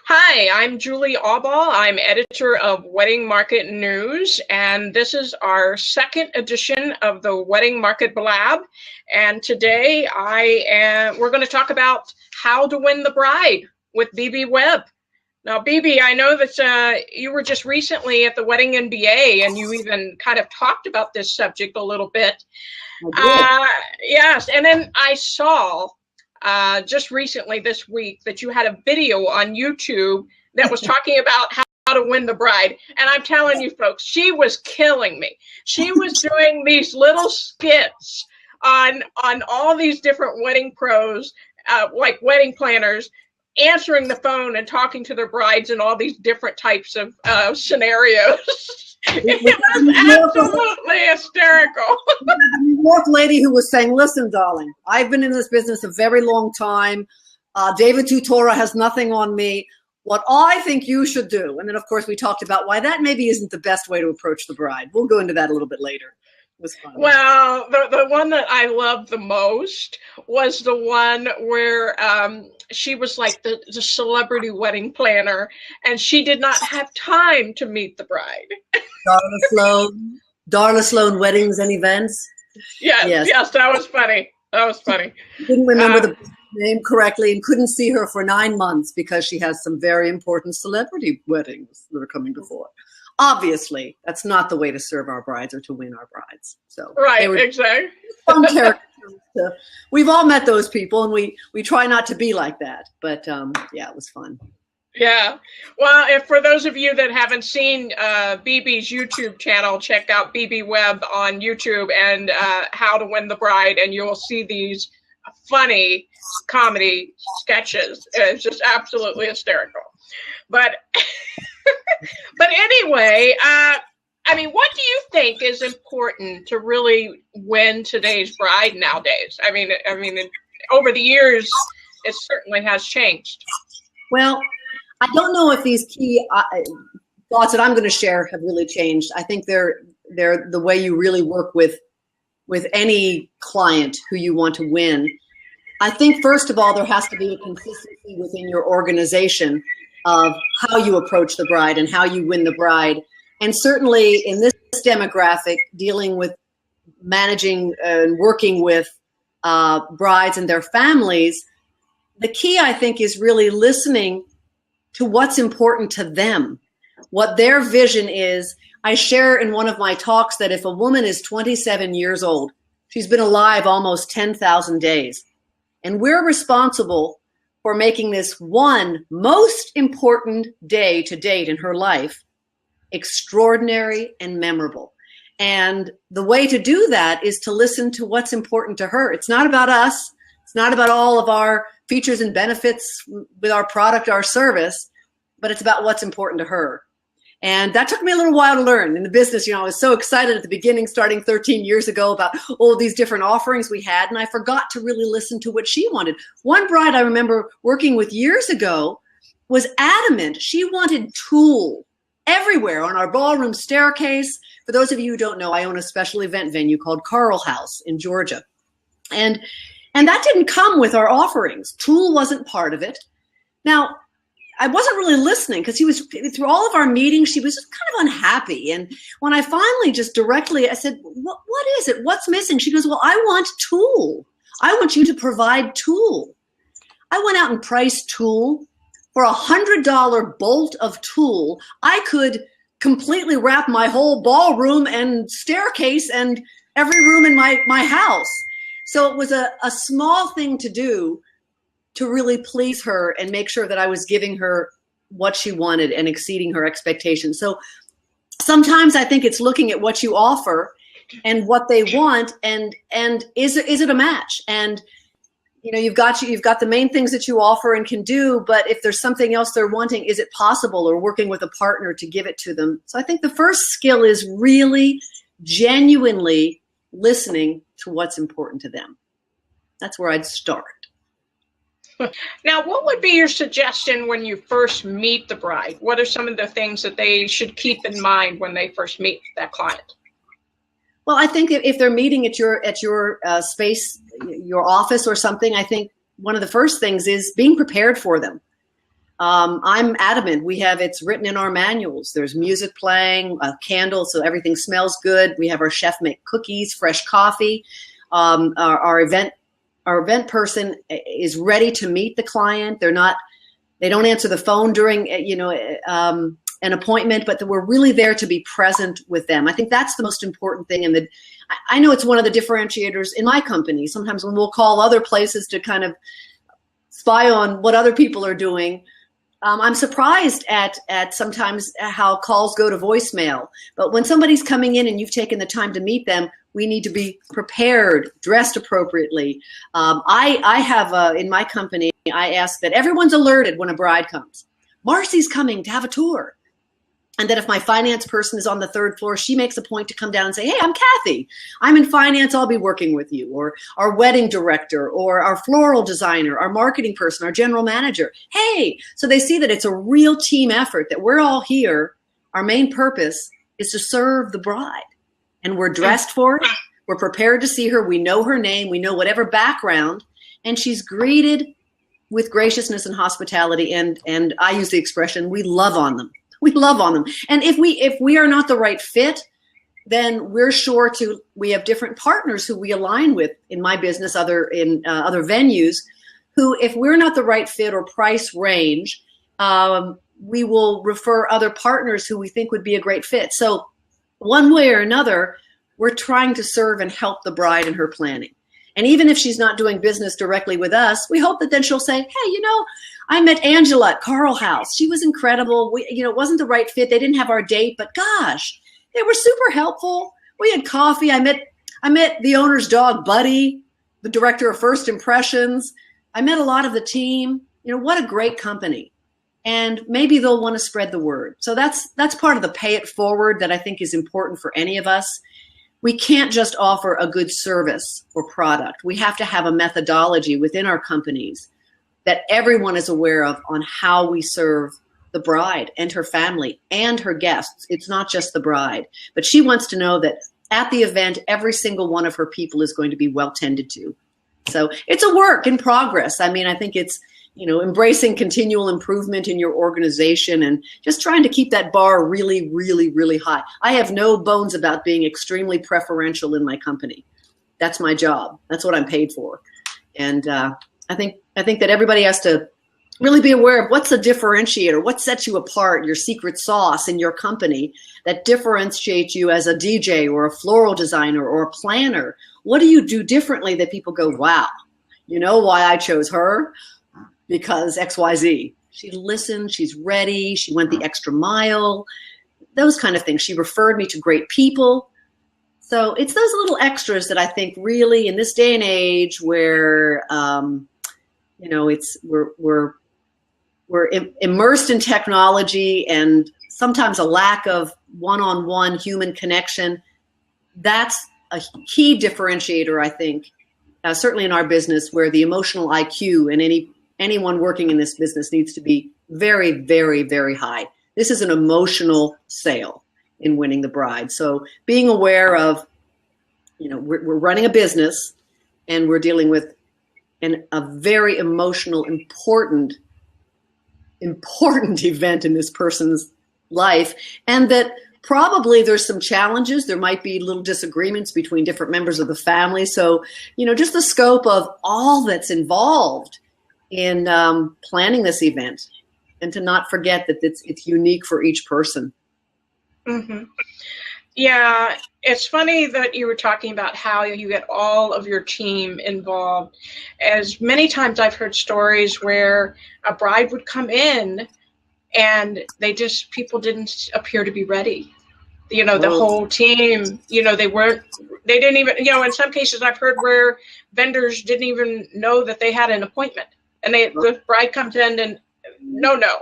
Hi, I'm Julie Aubal. I'm editor of Wedding Market News, and this is our second edition of the Wedding Market Blab. And today we're going to talk about how to win the bride with Webb. Now, I know that you were just recently at the Wedding MBA, and you even kind of talked about this subject a little bit. Yes, and then I saw just recently this week that you had a video on YouTube that was talking about how to win the bride. And I'm telling you folks, she was killing me. She was doing these little skits on all these different wedding pros, like wedding planners, answering the phone and talking to their brides in all these different types of scenarios. It was absolutely hysterical. The New York lady who was saying, listen, darling, I've been in this business a very long time. David Tutora has nothing on me. What I think you should do. And then, of course, we talked about why that maybe isn't the best way to approach the bride. We'll go into that a little bit later. It was fun. Well, the one that I loved the most was the one where she was like the celebrity wedding planner, and she did not have time to meet the bride. Darla Sloan Weddings and Events. Yes, that was funny. Didn't remember the name correctly and couldn't see her for 9 months because she has some very important celebrity weddings that are coming before. Obviously, that's not the way to serve our brides or to win our brides. So right, exactly. Fun characters. We've all met those people, and we try not to be like that. But yeah, it was fun. Yeah. Well, if for those of you that haven't seen BB's YouTube channel, check out BB Webb on YouTube and How to Win the Bride, and you'll see these funny comedy sketches. It's just absolutely hysterical. But but anyway, I mean, what do you think is important to really win today's bride nowadays? I mean, over the years, it certainly has changed. Well, I don't know if these key thoughts that I'm going to share have really changed. I think they're the way you really work with any client who you want to win. I think, first of all, there has to be a consistency within your organization of how you approach the bride and how you win the bride. And certainly in this demographic, dealing with managing and working with brides and their families, the key, I think, is really listening to what's important to them, what their vision is. I share in one of my talks that if a woman is 27 years old, she's been alive almost 10,000 days. And we're responsible for making this one most important day to date in her life extraordinary and memorable. And the way to do that is to listen to what's important to her. It's not about us. It's not about all of our features and benefits with our product, our service, but it's about what's important to her. And that took me a little while to learn in the business. I was so excited at the beginning, starting 13 years ago, about all these different offerings we had. And I forgot to really listen to what she wanted. One bride I remember working with years ago was adamant. She wanted tulle everywhere on our ballroom staircase. For those of you who don't know, I own a special event venue called Carl House in Georgia. And that didn't come with our offerings. Tulle wasn't part of it. Now, I wasn't really listening because through all of our meetings, she was just kind of unhappy. And when I finally just directly, I said, what is it? What's missing? She goes, well, I want tulle. I want you to provide tulle. I went out and priced tulle. For $100 bolt of tulle, I could completely wrap my whole ballroom and staircase and every room in my house. So it was a small thing to do to really please her and make sure that I was giving her what she wanted and exceeding her expectations. So sometimes I think it's looking at what you offer and what they want, and is it a match? And you've got the main things that you offer and can do, but if there's something else they're wanting, is it possible, or working with a partner to give it to them? So I think the first skill is really genuinely listening to what's important to them. That's where I'd start. Now, what would be your suggestion when you first meet the bride? What are some of the things that they should keep in mind when they first meet that client? Well, I think if they're meeting at your space, your office or something, I think one of the first things is being prepared for them. I'm adamant. It's written in our manuals. There's music playing, a candle, so everything smells good. We have our chef make cookies, fresh coffee. Our event person is ready to meet the client. They don't answer the phone during, an appointment, but we're really there to be present with them. I think that's the most important thing. And I know it's one of the differentiators in my company. Sometimes when we'll call other places to kind of spy on what other people are doing, I'm surprised at sometimes how calls go to voicemail. But when somebody's coming in and you've taken the time to meet them, we need to be prepared, dressed appropriately. I have in my company, I ask that everyone's alerted when a bride comes. Marcy's coming to have a tour. And that if my finance person is on the third floor, she makes a point to come down and say, hey, I'm Kathy. I'm in finance. I'll be working with you. Or our wedding director, or our floral designer, our marketing person, our general manager. Hey, so they see that it's a real team effort, that we're all here. Our main purpose is to serve the bride. And we're dressed for it. We're prepared to see her. We know her name. We know whatever background. And she's greeted with graciousness and hospitality. And I use the expression, we love on them. We love on them. And if we are not the right fit, then we're sure we have different partners who we align with in my business, other venues, who, if we're not the right fit or price range, we will refer other partners who we think would be a great fit. So one way or another, we're trying to serve and help the bride in her planning. And even if she's not doing business directly with us, we hope that then she'll say, hey, I met Angela at Carl House. She was incredible. It wasn't the right fit. They didn't have our date, but gosh, they were super helpful. We had coffee. I met the owner's dog, Buddy, the director of First Impressions. I met a lot of the team. What a great company. And maybe they'll want to spread the word. So that's part of the pay it forward that I think is important for any of us. We can't just offer a good service or product. We have to have a methodology within our companies that everyone is aware of on how we serve the bride and her family and her guests. It's not just the bride, but she wants to know that at the event, every single one of her people is going to be well tended to. So it's a work in progress. I mean, I think it's, embracing continual improvement in your organization and just trying to keep that bar really, really, really high. I have no bones about being extremely preferential in my company. That's my job. That's what I'm paid for. And I think that everybody has to really be aware of what's a differentiator, what sets you apart, your secret sauce in your company that differentiates you as a DJ or a floral designer or a planner. What do you do differently that people go, wow, you know why I chose her? Because XYZ. She listened, she's ready, she went the extra mile, those kind of things. She referred me to great people. So it's those little extras that I think really in this day and age where we're immersed in technology and sometimes a lack of one-on-one human connection. That's a key differentiator, I think, certainly in our business, where the emotional IQ and anyone working in this business needs to be very, very, very high. This is an emotional sale in winning the bride. So being aware of, we're running a business and we're dealing with a very emotional, important event in this person's life, and that probably there's some challenges. There might be little disagreements between different members of the family. So, just the scope of all that's involved in planning this event, and to not forget that it's unique for each person. Mm-hmm. Yeah, it's funny that you were talking about how you get all of your team involved. As many times I've heard stories where a bride would come in and people didn't appear to be ready. The whole team, they didn't even, in some cases I've heard where vendors didn't even know that they had an appointment. And the bride comes in and no. No.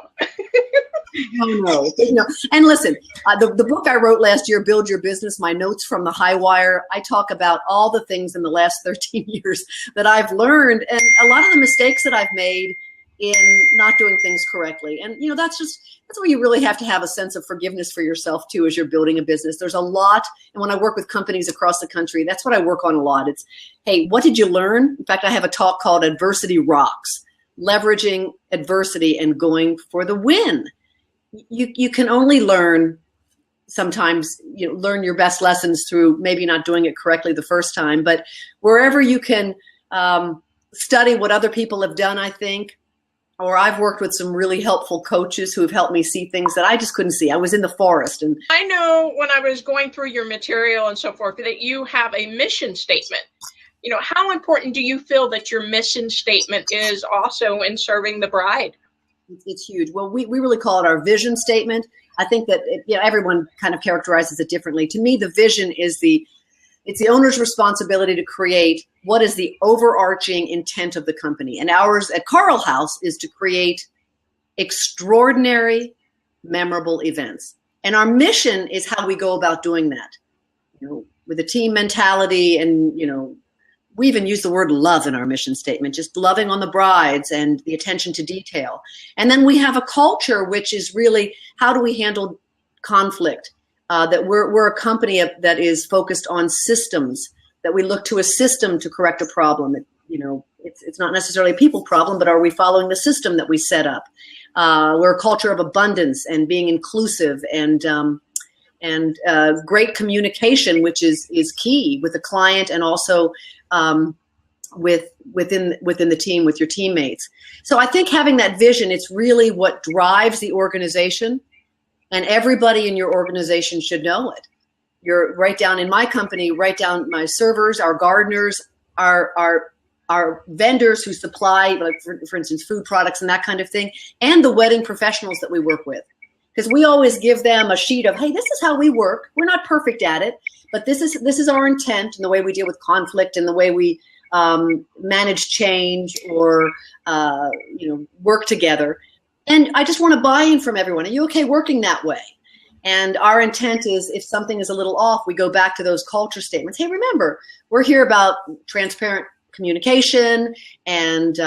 And listen, the book I wrote last year, Build Your Business, my notes from the high wire, I talk about all the things in the last 13 years that I've learned and a lot of the mistakes that I've made in not doing things correctly. And, that's where you really have to have a sense of forgiveness for yourself too, as you're building a business. There's a lot. And when I work with companies across the country, that's what I work on a lot. It's, hey, what did you learn? In fact, I have a talk called Adversity Rocks. leveraging adversity and going for the win. You can only learn sometimes, learn your best lessons through maybe not doing it correctly the first time, but wherever you can study what other people have done, I think, or I've worked with some really helpful coaches who have helped me see things that I just couldn't see. I was in the forest. And I know when I was going through your material and so forth that you have a mission statement. How important do you feel that your mission statement is also in serving the bride? It's huge. Well, we really call it our vision statement. I think that everyone kind of characterizes it differently. To me, the vision is it's the owner's responsibility to create what is the overarching intent of the company. And ours at Carl House is to create extraordinary, memorable events. And our mission is how we go about doing that, with a team mentality. And, we even use the word love in our mission statement, just loving on the brides and the attention to detail. And then we have a culture, which is really how do we handle conflict? That we're a company that is focused on systems, that we look to a system to correct a problem. It's not necessarily a people problem, but are we following the system that we set up? We're a culture of abundance and being inclusive and great communication, which is key with the client and also within the team with your teammates. So I think having that vision, it's really what drives the organization. And everybody in your organization should know it. You're right down in my company, right down my servers, our gardeners, our vendors who supply, like for instance, food products and that kind of thing, and the wedding professionals that we work with. Because we always give them a sheet of, hey, this is how we work. We're not perfect at it, but this is our intent and the way we deal with conflict and the way we manage change or work together. And I just want to buy in from everyone. Are you okay working that way? And our intent is if something is a little off, we go back to those culture statements. Hey, remember, we're here about transparent communication and,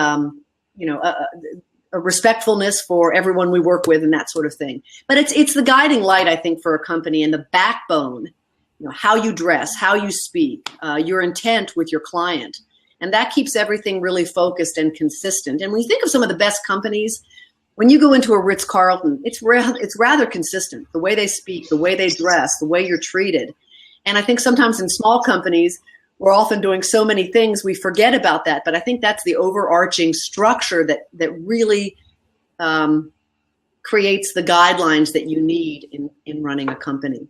a respectfulness for everyone we work with and that sort of thing. But it's the guiding light, I think, for a company and the backbone, how you dress, how you speak, your intent with your client. And that keeps everything really focused and consistent. And when you think of some of the best companies, when you go into a Ritz-Carlton, it's rather consistent. The way they speak, the way they dress, the way you're treated. And I think sometimes in small companies, we're often doing so many things, we forget about that. But I think that's the overarching structure that really creates the guidelines that you need in running a company.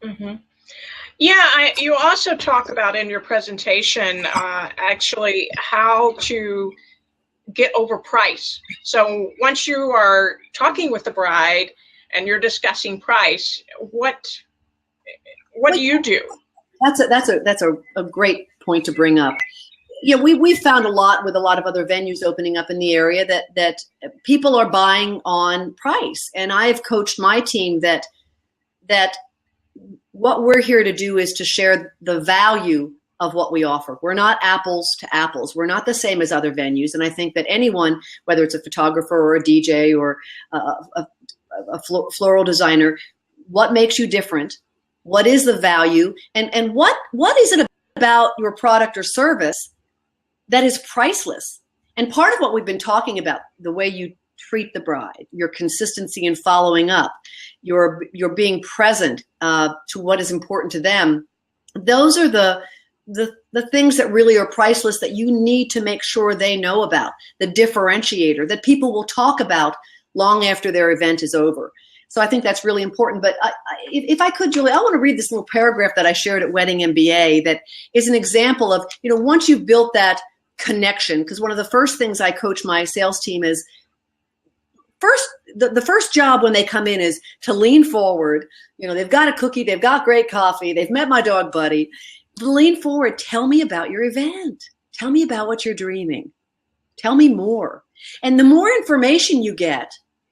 Mm-hmm. Yeah, you also talk about in your presentation, actually, how to get over price. So once you are talking with the bride and you're discussing price, what do you do? That's a great point to bring up. We've found a lot with a lot of other venues opening up in the area that people are buying on price. And I've coached my team that what we're here to do is to share the value of what we offer. We're not apples to apples. We're not the same as other venues. And I think that anyone, whether it's a photographer or a DJ or a floral designer, what makes you different? What is the value? And what is it about your product or service that is priceless? And part of what we've been talking about, the way you treat the bride, your consistency in following up, your being present to what is important to them, those are the things that really are priceless that you need to make sure they know about, the differentiator that people will talk about long after their event is over. So I think that's really important. But if I could, Julie, I want to read this little paragraph that I shared at Wedding MBA that is an example of, once you've built that connection, because one of the first things I coach my sales team is the first job when they come in is to lean forward. They've got a cookie, they've got great coffee, they've met my dog buddy. Lean forward, tell me about your event. Tell me about what you're dreaming. Tell me more. And the more information you get,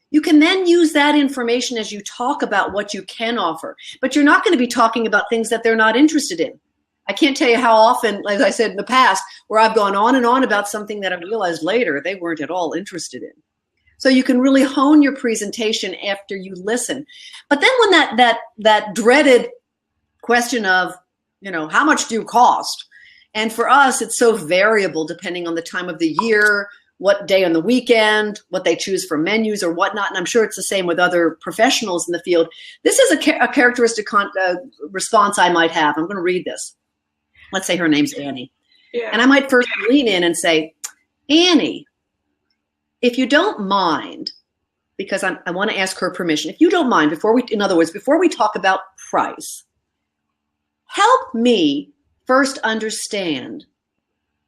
you can then use that information as you talk about what you can offer. But you're not going to be talking about things that they're not interested in. I can't tell you how often, as I said in the past, where I've gone on and on about something that I realized later they weren't at all interested in. So you can really hone your presentation after you listen. But then when that dreaded question of, how much do you cost? And for us, it's so variable depending on the time of the year, what day on the weekend, what they choose for menus or whatnot. And I'm sure it's the same with other professionals in the field. This is a characteristic response I might have. I'm going to read this. Let's say her name's Annie. Yeah. And I might first lean in and say, Annie, if you don't mind, because I want to ask her permission, if you don't mind, before we talk about price, help me first understand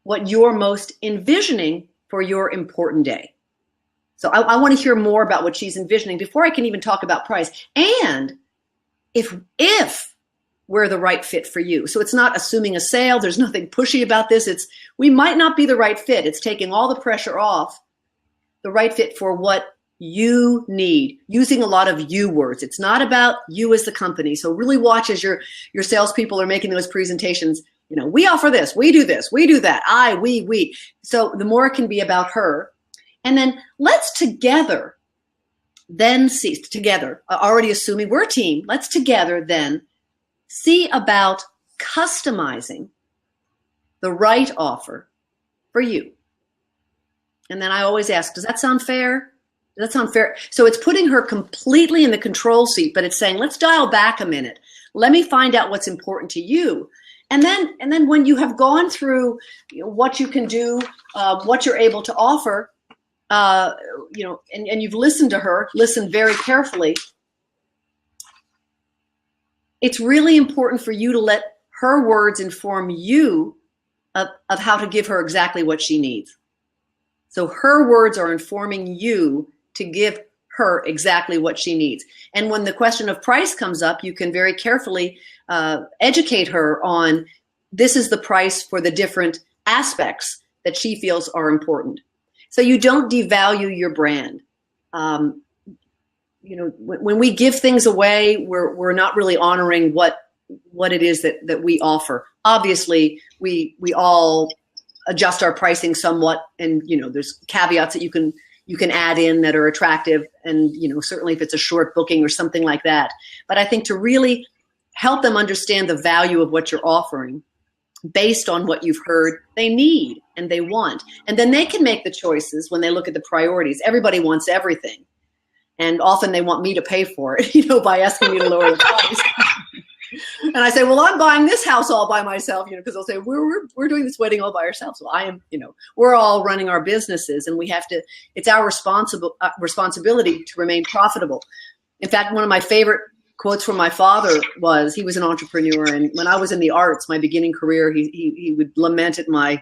what you're most envisioning for your important day. So I want to hear more about what she's envisioning before I can even talk about price. And if we're the right fit for you. So it's not assuming a sale. There's nothing pushy about this. We might not be the right fit. It's taking all the pressure off. The right fit for what you need, using a lot of you words. It's not about you as the company. So really watch as your salespeople are making those presentations. We offer this, we do that, I, we. So the more it can be about her. And then let's together then see, already assuming we're a team, let's together then see about customizing the right offer for you. And then I always ask, does that sound fair? Does that sound fair? So it's putting her completely in the control seat, but it's saying, let's dial back a minute. Let me find out what's important to you. And then when you have gone through what you can do, what you're able to offer, and you've listened to her, listened very carefully, it's really important for you to let her words inform you of how to give her exactly what she needs. So her words are informing you to give her exactly what she needs. And when the question of price comes up, you can very carefully educate her on this is the price for the different aspects that she feels are important. So you don't devalue your brand. When we give things away, we're not really honoring what it is that we offer. Obviously, we all adjust our pricing somewhat, and there's caveats that you can add in that are attractive, and certainly if it's a short booking or something like that. But I think to really help them understand the value of what you're offering based on what you've heard they need and they want, and then they can make the choices when they look at the priorities. Everybody wants everything, and often they want me to pay for it, by asking me to lower the price. And I say, well, I'm buying this house all by myself, because they'll say, we're doing this wedding all by ourselves. Well, I am, we're all running our businesses, and we have to, it's our responsibility to remain profitable. In fact, one of my favorite quotes from my father was, he was an entrepreneur. And when I was in the arts, my beginning career, he would lament at my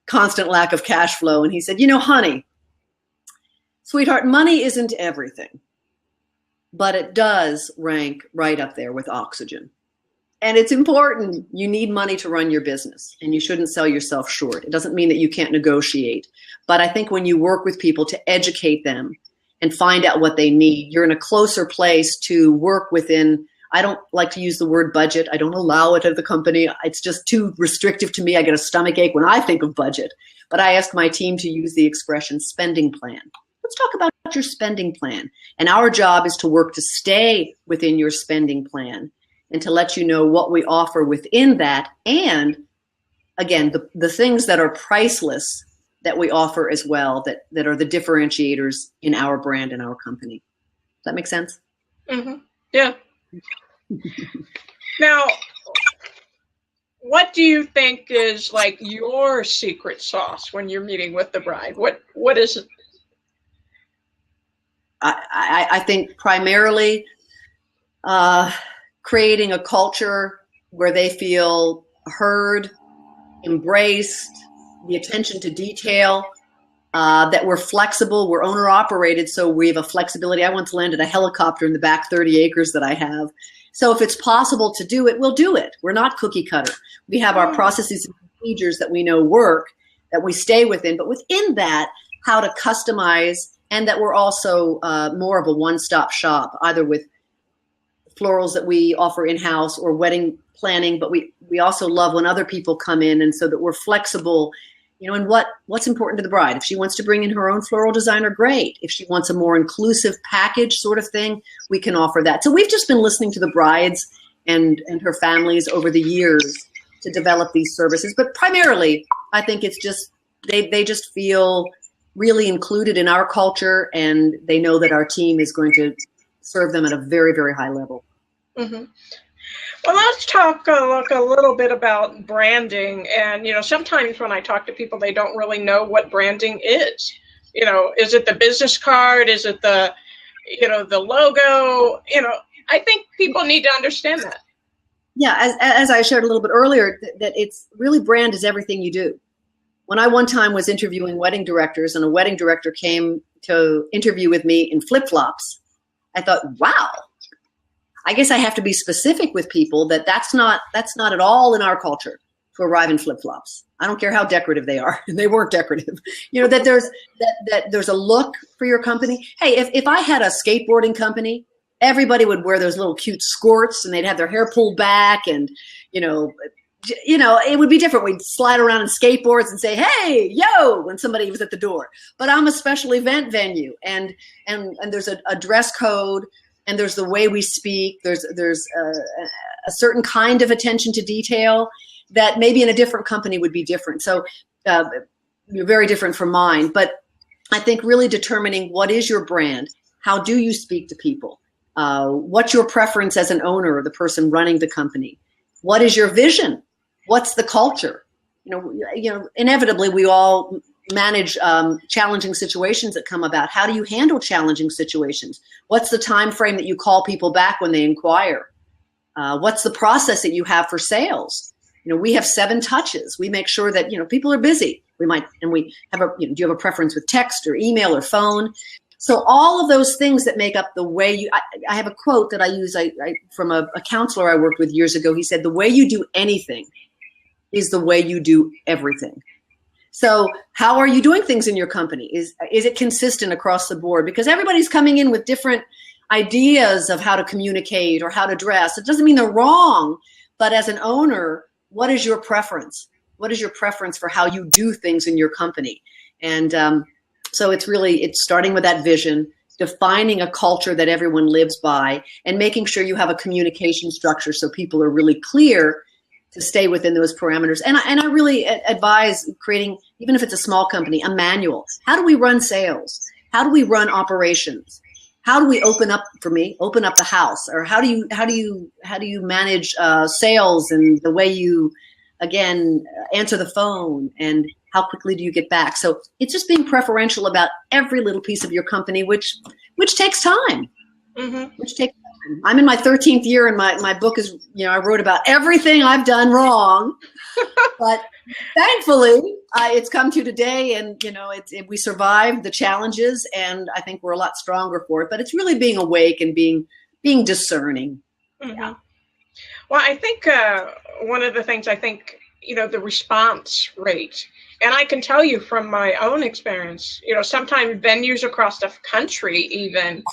constant lack of cash flow. And he said, honey, sweetheart, money isn't everything, but it does rank right up there with oxygen. And it's important. You need money to run your business, and you shouldn't sell yourself short. It doesn't mean that you can't negotiate. But I think when you work with people to educate them and find out what they need, you're in a closer place to work within. I don't like to use the word budget. I don't allow it at the company. It's just too restrictive to me. I get a stomach ache when I think of budget. But I ask my team to use the expression spending plan. Let's talk about your spending plan. And our job is to work to stay within your spending plan and to let you know what we offer within that. And again, the things that are priceless that we offer as well, that are the differentiators in our brand and our company. Does that make sense? Mm-hmm. Yeah. Now, what do you think is like your secret sauce when you're meeting with the bride? What is it? I think primarily creating a culture where they feel heard, embraced, the attention to detail, that we're flexible, we're owner operated, so we have a flexibility. I once landed a helicopter in the back 30 acres that I have. So if it's possible to do it, we'll do it. We're not cookie cutter. We have our processes and procedures that we know work, that we stay within, but within that, how to customize, and that we're also more of a one-stop shop, either with florals that we offer in-house or wedding planning, but we also love when other people come in, and so that we're flexible, and what's important to the bride. If she wants to bring in her own floral designer, great. If she wants a more inclusive package sort of thing, we can offer that. So we've just been listening to the brides and her families over the years to develop these services. But primarily, I think it's just, they just feel really included in our culture, and they know that our team is going to serve them at a very, very high level. Mm-hmm. Well, let's talk a little bit about branding. And, sometimes when I talk to people, they don't really know what branding is. Is it the business card? Is it the logo? I think people need to understand that. Yeah, as I shared a little bit earlier, that it's really brand is everything you do. When I one time was interviewing wedding directors and a wedding director came to interview with me in flip-flops, I thought, wow, I guess I have to be specific with people that's not at all in our culture to arrive in flip-flops. I don't care how decorative they are. They weren't decorative. That there's a look for your company. Hey, if I had a skateboarding company, everybody would wear those little cute skirts and they'd have their hair pulled back and, it would be different. We'd slide around in skateboards and say, hey, yo, when somebody was at the door. But I'm a special event venue and there's a dress code and there's the way we speak. There's a certain kind of attention to detail that maybe in a different company would be different. So you're very different from mine. But I think really determining what is your brand, how do you speak to people? What's your preference as an owner or the person running the company? What is your vision? What's the culture? Inevitably we all manage challenging situations that come about. How do you handle challenging situations? What's the time frame that you call people back when they inquire? What's the process that you have for sales? We have 7 touches. We make sure that people are busy. We have do you have a preference with text or email or phone? So all of those things that make up the way I have a quote that I use from a counselor I worked with years ago. He said, the way you do anything is the way you do everything. So how are you doing things in your company? Is it consistent across the board? Because everybody's coming in with different ideas of how to communicate or how to dress. It doesn't mean they're wrong, but as an owner, what is your preference? What is your preference for how you do things in your company? And so it's starting with that vision, defining a culture that everyone lives by, and making sure you have a communication structure so people are really clear to stay within those parameters. And I really advise creating, even if it's a small company, a manual. How do we run sales? How do we run operations? How do we open up the house? Or how do you manage sales and the way you, again, answer the phone, and how quickly do you get back? So it's just being preferential about every little piece of your company, which takes time. Mm-hmm. Which takes time. I'm in my 13th year, and my book is, I wrote about everything I've done wrong, but thankfully it's come to today, and we survived the challenges, and I think we're a lot stronger for it. But it's really being awake and being discerning. Mm-hmm. Yeah. Well, I think one of the things the response rate. And I can tell you from my own experience, sometimes venues across the country, even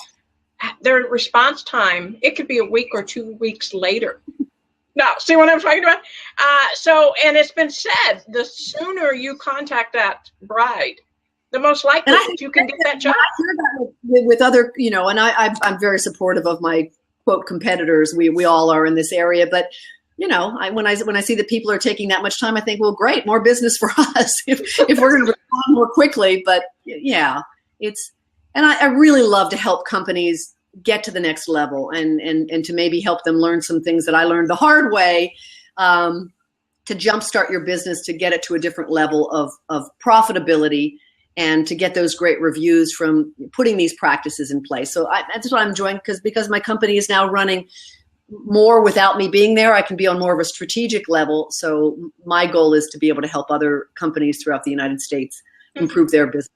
their response time, it could be a week or 2 weeks later. Now, see what I'm talking about? And it's been said, the sooner you contact that bride, the most likely that you can get that job. I hear that with other, and I'm very supportive of my quote competitors. We all are in this area, but when I see that people are taking that much time, I think, well, great, more business for us if we're going to respond more quickly. But yeah, and I really love to help companies get to the next level and to maybe help them learn some things that I learned the hard way, to jumpstart your business, to get it to a different level of profitability, and to get those great reviews from putting these practices in place. So that's what I'm enjoying, because my company is now running more without me being there. I can be on more of a strategic level. So my goal is to be able to help other companies throughout the United States improve their businesses.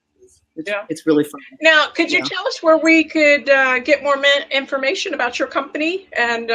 It's really fun. Now, could you tell us where we could get more information about your company? And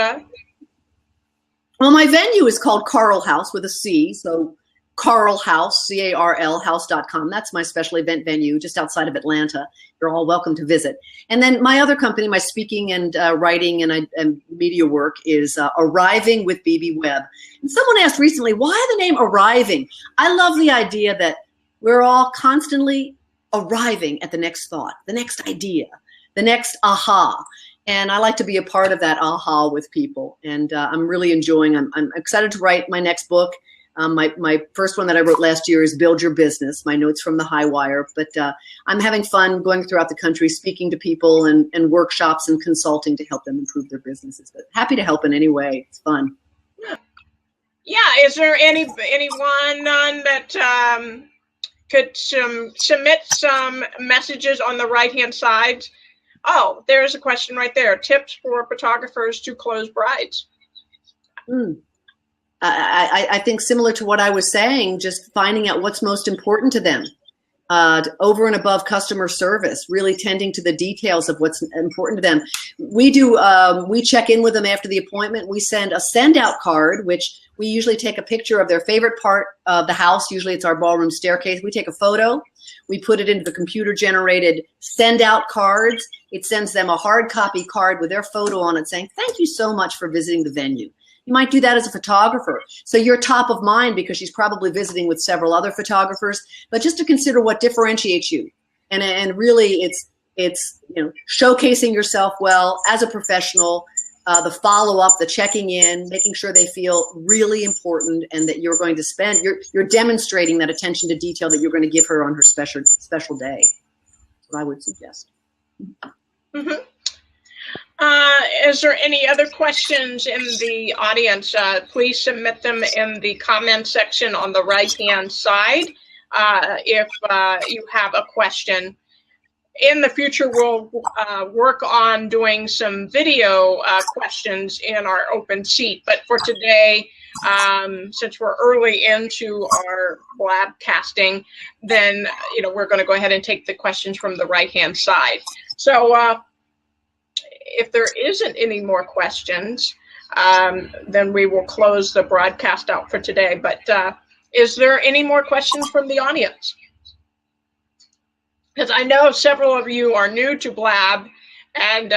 well, my venue is called Carl House with a C. So Carl House, CARL house.com. That's my special event venue just outside of Atlanta. You're all welcome to visit. And then my other company, my speaking and writing and media work, is Arriving with BB Webb. And someone asked recently, why the name Arriving? I love the idea that we're all constantly arriving at the next thought, the next idea, the next aha. And I like to be a part of that aha with people. And I'm really enjoying, I'm excited to write my next book. My first one that I wrote last year is Build Your Business, my notes from the high wire. But I'm having fun going throughout the country, speaking to people and workshops and consulting to help them improve their businesses. But happy to help in any way. It's fun. Yeah. Is there anyone that could submit some messages on the right-hand side? Oh, there's a question right there. Tips for photographers to close brides. I think similar to what I was saying, just finding out what's most important to them. Over and above customer service, really tending to the details of what's important to them. We check in with them after the appointment. We send a send-out card, which we usually take a picture of their favorite part of the house. Usually it's our ballroom staircase. We take a photo. We put it into the computer-generated send-out cards. It sends them a hard copy card with their photo on it saying, thank you so much for visiting the venue. You might do that as a photographer. So you're top of mind because she's probably visiting with several other photographers, but just to consider what differentiates you. And really it's showcasing yourself well as a professional, the follow-up, the checking in, making sure they feel really important and that you're going to spend, you're demonstrating that attention to detail that you're going to give her on her special day. That's what I would suggest. Mm-hmm. Is there any other questions in the audience? Please submit them in the comment section on the right-hand side if you have a question. In the future, we'll work on doing some video questions in our open seat. But for today, since we're early into our Blab casting, then we're going to go ahead and take the questions from the right-hand side. So if there isn't any more questions, then we will close the broadcast out for today. But is there any more questions from the audience? Because I know several of you are new to Blab, and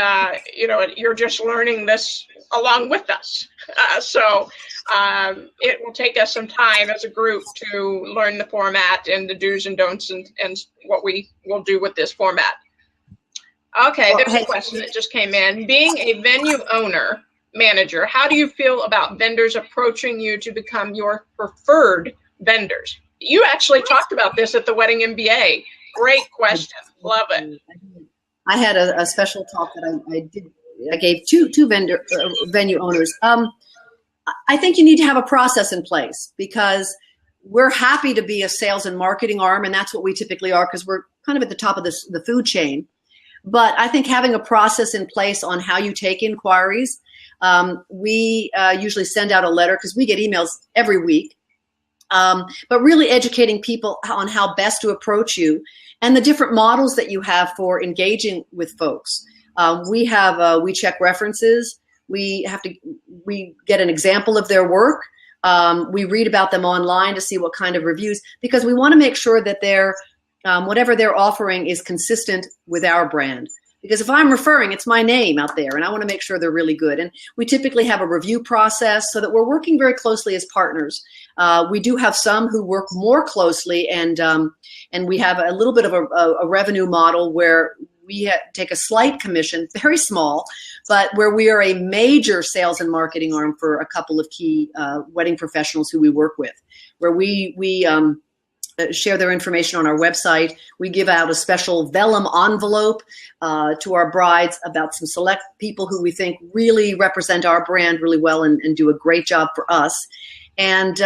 you're just learning this along with us. So it will take us some time as a group to learn the format and the do's and don'ts and what we will do with this format. Okay, there's a question that just came in. Being a venue owner, manager, how do you feel about vendors approaching you to become your preferred vendors? You actually talked about this at the Wedding MBA. Great question. Love it. I had a special talk that I did. I gave two venue owners. I think you need to have a process in place because we're happy to be a sales and marketing arm, and that's what we typically are because we're kind of at the top of the food chain. But I think having a process in place on how you take inquiries, we usually send out a letter because we get emails every week. But really educating people on how best to approach you and the different models that you have for engaging with folks. We check references. We get an example of their work. We read about them online to see what kind of reviews, because we want to make sure that whatever they're offering is consistent with our brand. Because if I'm referring, it's my name out there, and I want to make sure they're really good. And we typically have a review process so that we're working very closely as partners. We do have some who work more closely, and we have a little bit of a revenue model where we take a slight commission, very small, but where we are a major sales and marketing arm for a couple of key wedding professionals who we work with, where we share their information on our website. We give out a special vellum envelope to our brides about some select people who we think really represent our brand really well and do a great job for us. And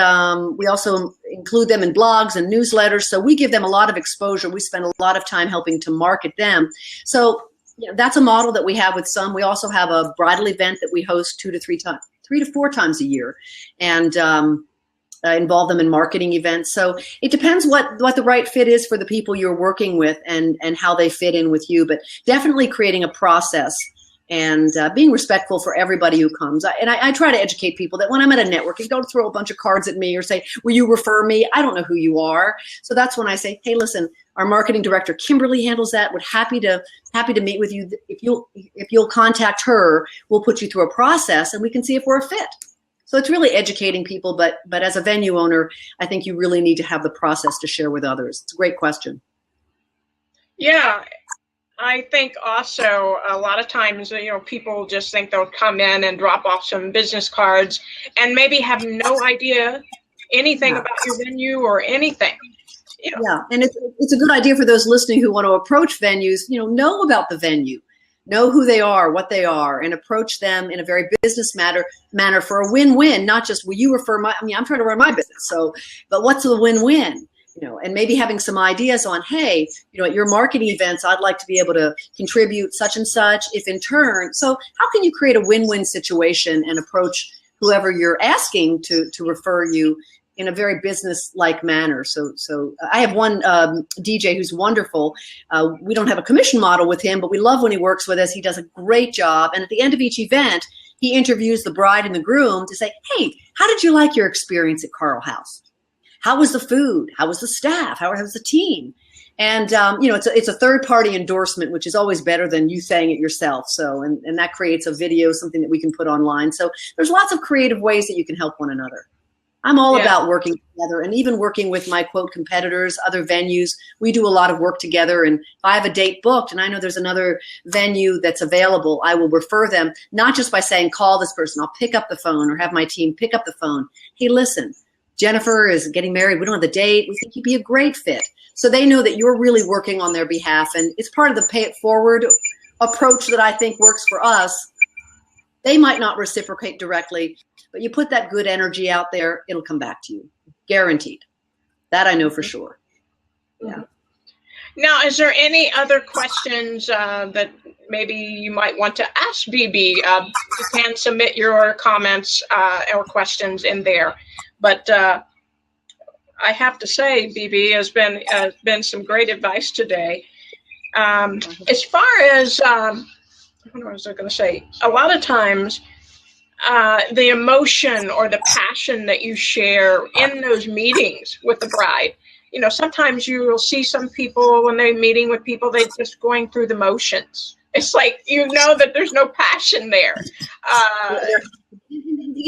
we also include them in blogs and newsletters. So we give them a lot of exposure. We spend a lot of time helping to market them. So that's a model that we have with some. We also have a bridal event that we host 3 to 4 times a year. And involve them in marketing events. So it depends what the right fit is for the people you're working with and how they fit in with you, but definitely creating a process and being respectful for everybody who comes. I try to educate people that when I'm at a networking, don't throw a bunch of cards at me or say, will you refer me? I don't know who you are. So that's when I say, hey, listen, our marketing director, Kimberly, handles that. We're happy to meet with you. If you'll contact her, we'll put you through a process and we can see if we're a fit. So it's really educating people, but as a venue owner, I think you really need to have the process to share with others. It's a great question. Yeah, I think also a lot of times, people just think they'll come in and drop off some business cards and maybe have no idea anything Yeah. about your venue or anything. You know. Yeah, and it's a good idea for those listening who want to approach venues, know about the venue, know who they are, what they are, and approach them in a very business manner for a win-win, not just, will you refer I'm trying to run my business, but what's the win-win? And maybe having some ideas on, hey, at your marketing events, I'd like to be able to contribute such and such, if in turn, so how can you create a win-win situation and approach whoever you're asking to refer you in a very business-like manner. So I have one DJ who's wonderful. We don't have a commission model with him, but we love when he works with us. He does a great job. And at the end of each event, he interviews the bride and the groom to say, hey, how did you like your experience at Carl House? How was the food? How was the staff? How was the team? And, it's a third-party endorsement, which is always better than you saying it yourself. So, and that creates a video, something that we can put online. So there's lots of creative ways that you can help one another. I'm all about working together, and even working with my quote competitors, other venues. We do a lot of work together, and if I have a date booked and I know there's another venue that's available, I will refer them, not just by saying, call this person. I'll pick up the phone or have my team pick up the phone. Hey, listen, Jennifer is getting married. We don't have the date. We think you'd be a great fit. So they know that you're really working on their behalf, and it's part of the pay it forward approach that I think works for us. They might not reciprocate directly, but you put that good energy out there, it'll come back to you. Guaranteed. That I know for sure. Yeah. Now, is there any other questions that maybe you might want to ask BB? You can submit your comments or questions in there. But I have to say, BB, has been some great advice today. As far as, what was I going to say? A lot of times, the emotion or the passion that you share in those meetings with the bride, sometimes you will see some people when they're meeting with people, they're just going through the motions. It's like, that there's no passion there.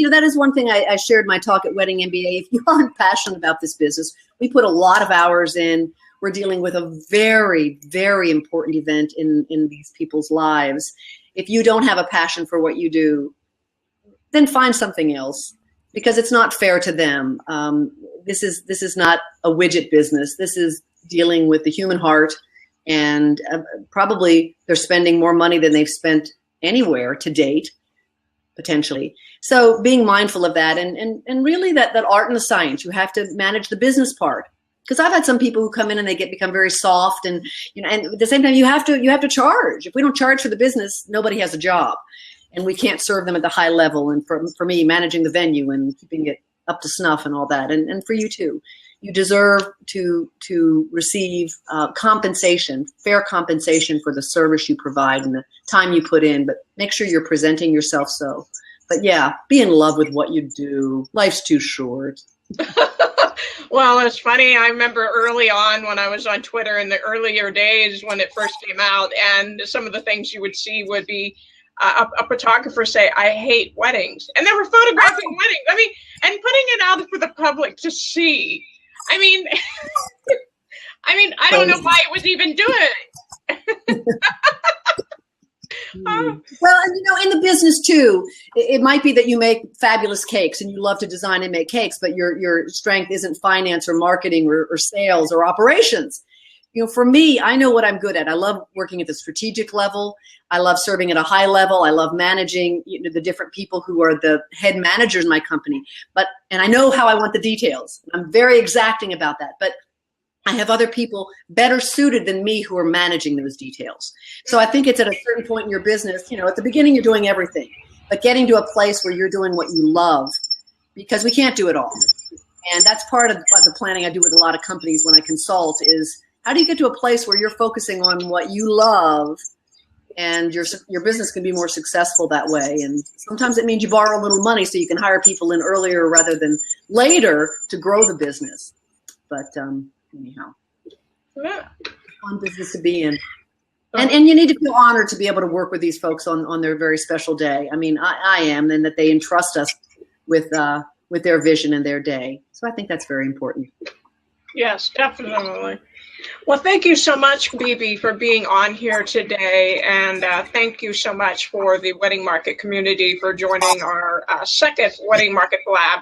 That is one thing I shared in my talk at Wedding MBA. If you aren't passionate about this business, we put a lot of hours in. We're dealing with a very, very important event in these people's lives. If you don't have a passion for what you do, then find something else, because it's not fair to them. This is not a widget business. This is dealing with the human heart, and probably they're spending more money than they've spent anywhere to date, potentially. So being mindful of that, and really that art and the science, you have to manage the business part. Because I've had some people who come in and they become very soft, and and at the same time you have to charge. If we don't charge for the business, nobody has a job, and we can't serve them at the high level. And for me, managing the venue and keeping it up to snuff and all that, and for you too, you deserve to receive compensation, fair compensation for the service you provide and the time you put in. But make sure you're presenting yourself so. But yeah, be in love with what you do. Life's too short. Well, it's funny. I remember early on when I was on Twitter in the earlier days when it first came out, and some of the things you would see would be a photographer say, I hate weddings. And they were photographing weddings. And putting it out for the public to see. I don't know why it was even doing it. Well, and in the business too, it might be that you make fabulous cakes and you love to design and make cakes, but your strength isn't finance or marketing or sales or operations. For me, I know what I'm good at. I love working at the strategic level. I love serving at a high level. I love managing the different people who are the head managers in my company. And I know how I want the details. I'm very exacting about that. But I have other people better suited than me who are managing those details. So I think it's at a certain point in your business, at the beginning you're doing everything, but getting to a place where you're doing what you love, because we can't do it all. And that's part of the planning I do with a lot of companies when I consult is, how do you get to a place where you're focusing on what you love, and your business can be more successful that way? And sometimes it means you borrow a little money so you can hire people in earlier rather than later to grow the business. But anyhow, fun business to be in. And you need to feel honored to be able to work with these folks on their very special day. I am, and that they entrust us with their vision and their day. So I think that's very important. Yes, definitely. Well, thank you so much, BB, for being on here today. And thank you so much for the Wedding Market community for joining our second Wedding Market Blab.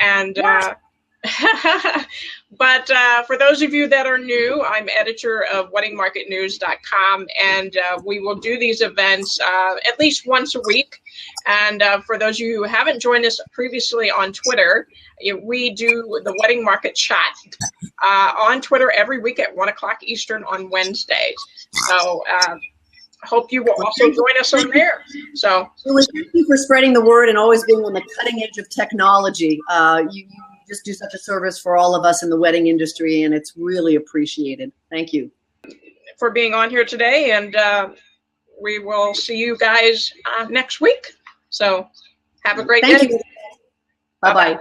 And But for those of you that are new, I'm editor of weddingmarketnews.com, and we will do these events at least once a week. And for those of you who haven't joined us previously on Twitter, we do the Wedding Market Chat on Twitter every week at 1 o'clock Eastern on Wednesdays. So hope you will also join us on there. So Julie, thank you for spreading the word and always being on the cutting edge of technology. You just do such a service for all of us in the wedding industry, and it's really appreciated. Thank you for being on here today, and we will see you guys next week. So have a great day. Thank you. Bye-bye.